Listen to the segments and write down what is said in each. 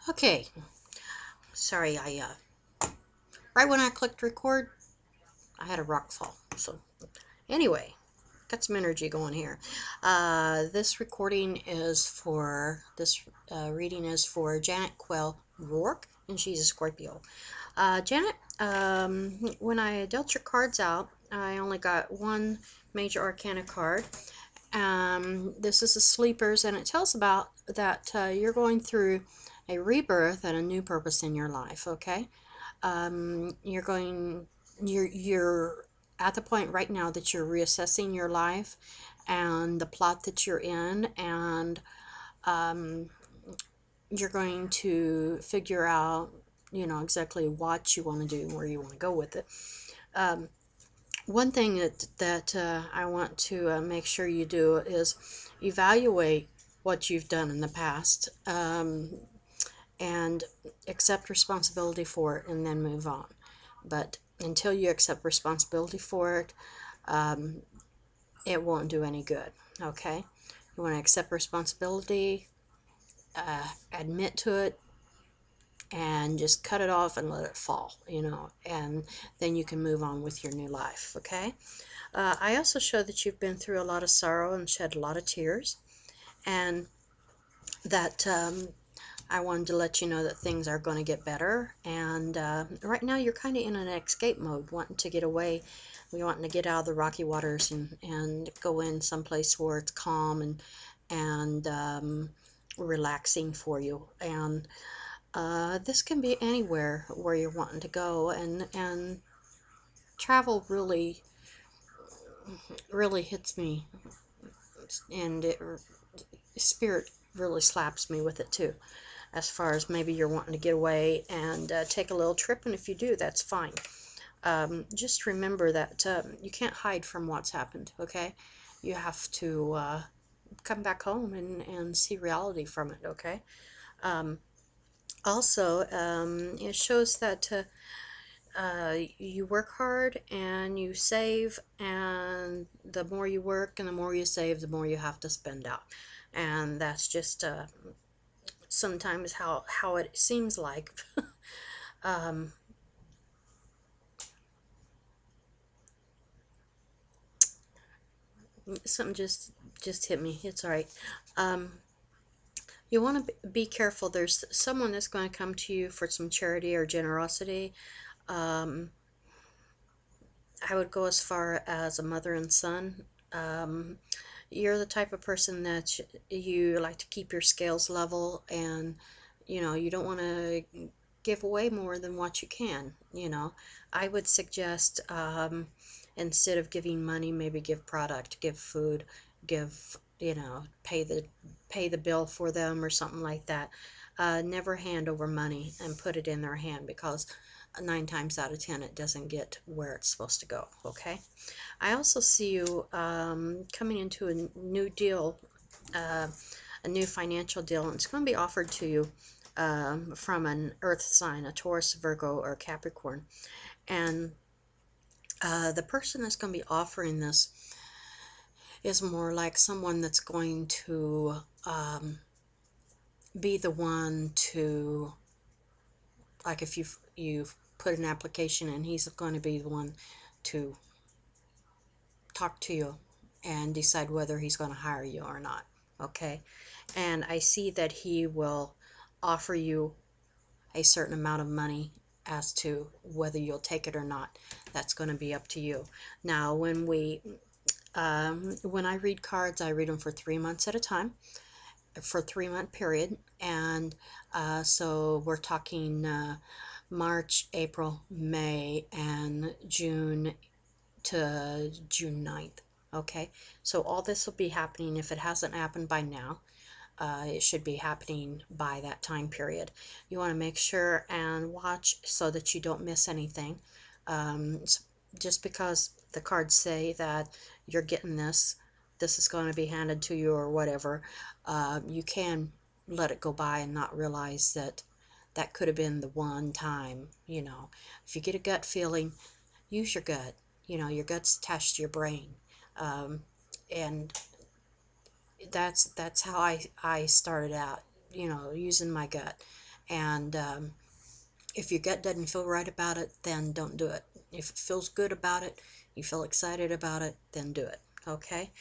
Okay, sorry, right when I clicked record, I had a rock fall. So, anyway, got some energy going here. This reading is for Janet Quayle-rourke, and she's a Scorpio. Janet, when I dealt your cards out, I only got one major arcana card. This is the sleepers, and it tells about that you're going through a rebirth and a new purpose in your life. Okay, you're going, you're at the point right now that you're reassessing your life and the plot that you're in, and um, you're going to figure out, exactly what you want to do and where you want to go with it. Um, One thing that I want to make sure you do is evaluate what you've done in the past, and accept responsibility for it, and then move on. But until you accept responsibility for it, um, it won't do any good. Okay? You want to accept responsibility, admit to it, and just cut it off and let it fall, and then you can move on with your new life. Okay? I also show that you've been through a lot of sorrow and shed a lot of tears, and that I wanted to let you know that things are going to get better. And right now you're kind of in an escape mode, wanting to get away. You're wanting to get out of the rocky waters and go in someplace where it's calm and relaxing for you. And this can be anywhere where you're wanting to go. And travel really hits me, and spirit really slaps me with it too, as far as maybe you're wanting to get away and take a little trip. And if you do, that's fine. Just remember that you can't hide from what's happened. Okay, you have to come back home and see reality from it. Okay. um, Also, it shows that you work hard and you save, and the more you work and the more you save, the more you have to spend out. And that's just sometimes how it seems like. um, Something just hit me. It's all right. um, you want to be careful. There's someone that's going to come to you for some charity or generosity. um, I would go as far as a mother and son. um, you're the type of person that you like to keep your scales level, and you don't want to give away more than what you can. I would suggest, instead of giving money, maybe give product, give food, give, pay the bill for them or something like that. Never hand over money and put it in their hand, because 9 times out of 10 it doesn't get where it's supposed to go. Okay. I also see you coming into a new deal, uh, a new financial deal, and it's going to be offered to you from an earth sign, a Taurus, Virgo, or Capricorn. And the person that's going to be offering this is more like someone that's going to be the one to, like, if you've put an application in, he's going to be the one to talk to you and decide whether he's going to hire you or not. Okay. And I see that he will offer you a certain amount of money. As to whether you'll take it or not, that's going to be up to you. Now, when I read cards, I read them for 3 months at a time, for 3 month period. And so we're talking March, April, May, and June to June 9th. Okay, so all this will be happening. If it hasn't happened by now, it should be happening by that time period. You want to make sure and watch so that you don't miss anything. Just because the cards say that you're getting this is going to be handed to you or whatever, you can let it go by and not realize that that could have been the one time. If you get a gut feeling, use your gut. Your gut's attached to your brain. And that's how I started out, using my gut. And if your gut doesn't feel right about it, then don't do it. If it feels good about it, you feel excited about it, then do it. Okay?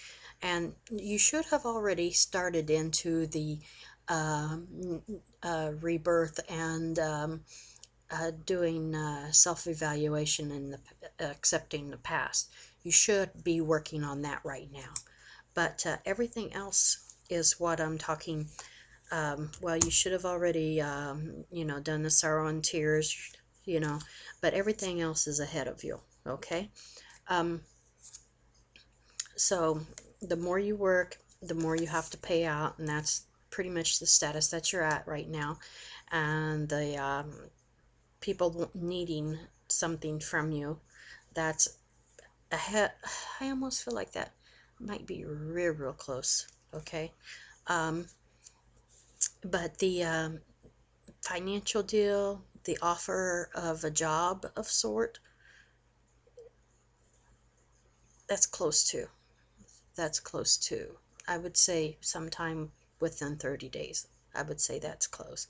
And you should have already started into the rebirth and doing self-evaluation and accepting the past. You should be working on that right now. But everything else is what I'm talking. Well, you should have already, done the sorrow and tears, but everything else is ahead of you. Okay. Um, so the more you work, the more you have to pay out, and that's pretty much the status that you're at right now. And the people needing something from you, that's ahead. I almost feel like that might be real close. Okay. Um, but the financial deal, the offer of a job of sort, that's close to. That's close to. I would say sometime within 30 days. I would say that's close.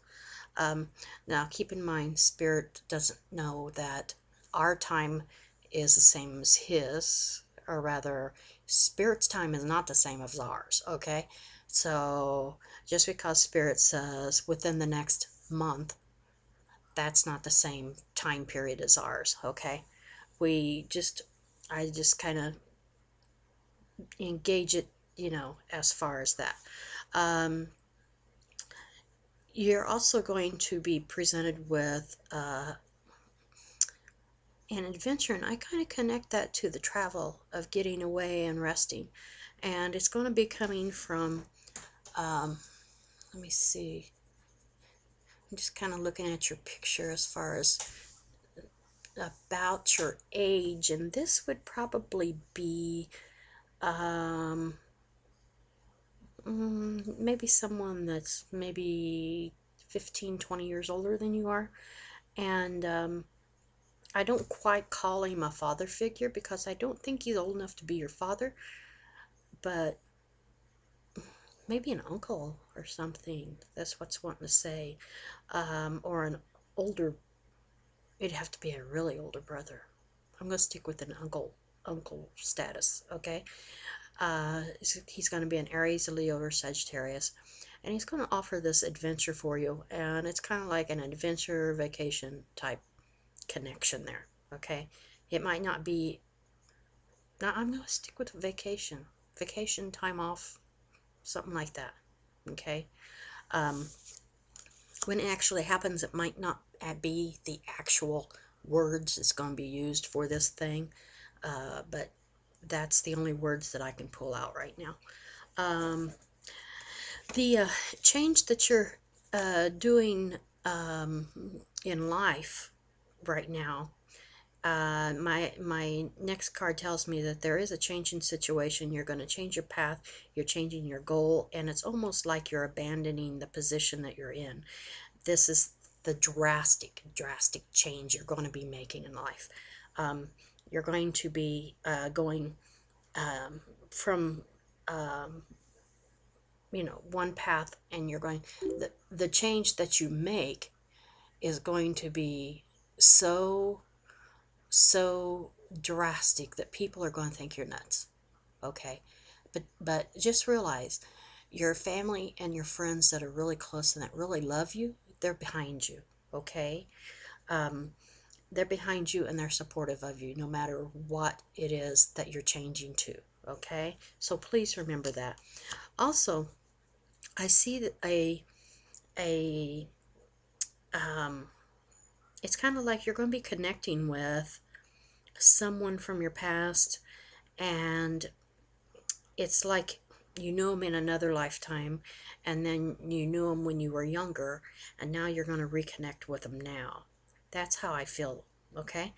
Now, keep in mind, Spirit doesn't know that our time is the same as his, or rather, Spirit's time is not the same as ours, okay? So, just because Spirit says within the next month, that's not the same time period as ours, okay? I just kind of engage it, as far as that. Um, you're also going to be presented with an adventure, and I kind of connect that to the travel of getting away and resting. And it's going to be coming from, let me see, I'm just kind of looking at your picture as far as about your age, and this would probably be maybe someone that's maybe 15, 20 years older than you are. And I don't quite call him a father figure because I don't think he's old enough to be your father, but maybe an uncle or something. That's what's wanting to say. Or an older, it'd have to be a really older brother. I'm going to stick with an uncle status, okay? He's going to be an Aries, Leo, or Sagittarius, and he's going to offer this adventure for you, and it's kind of like an adventure vacation type connection there, okay? It might not be, now I'm going to stick with vacation time off, something like that, okay? When it actually happens, it might not be the actual words that's going to be used for this thing, but that's the only words that I can pull out right now. The change that you're doing in life right now, my next card tells me that there is a change in situation. You're going to change your path, you're changing your goal, and it's almost like you're abandoning the position that you're in. This is the drastic change you're going to be making in life. You're going to be going from one path, and you're going, the change that you make is going to be so drastic that people are going to think you're nuts, okay? But just realize your family and your friends that are really close and that really love you, they're behind you, okay? They're behind you and they're supportive of you no matter what it is that you're changing to, okay? So please remember that. Also, I see that it's kind of like you're going to be connecting with someone from your past, and it's like you knew them in another lifetime, and then you knew them when you were younger, and now you're going to reconnect with them now. That's how I feel, okay?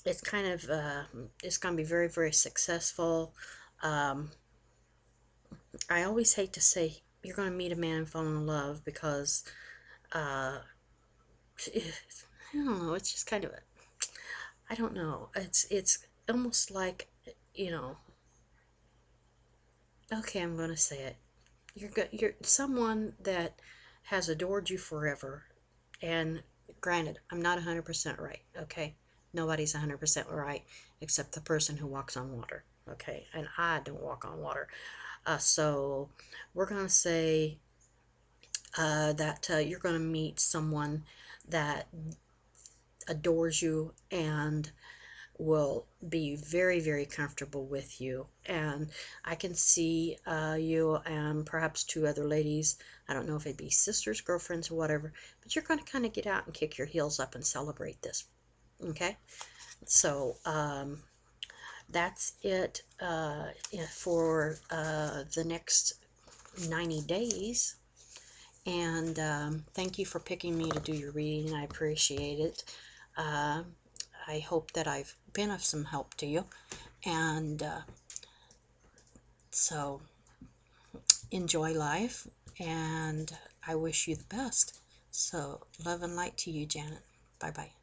It's kind of, it's going to be very successful. I always hate to say you're going to meet a man and fall in love because, I don't know, it's just kind of, I don't know, it's almost like, okay, I'm going to say it. You're someone that has adored you forever. And granted, I'm not 100% right, okay? Nobody's 100% right except the person who walks on water, okay? And I don't walk on water. So we're going to say that you're going to meet someone that adores you and will be very, very comfortable with you. And I can see you and perhaps two other ladies. I don't know if it'd be sisters, girlfriends, or whatever, but you're going to kind of get out and kick your heels up and celebrate this. Okay? So, that's it for the next 90 days. And thank you for picking me to do your reading. I appreciate it. I hope that I've been of some help to you. And so enjoy life, and I wish you the best. So love and light to you, Janet. Bye-bye.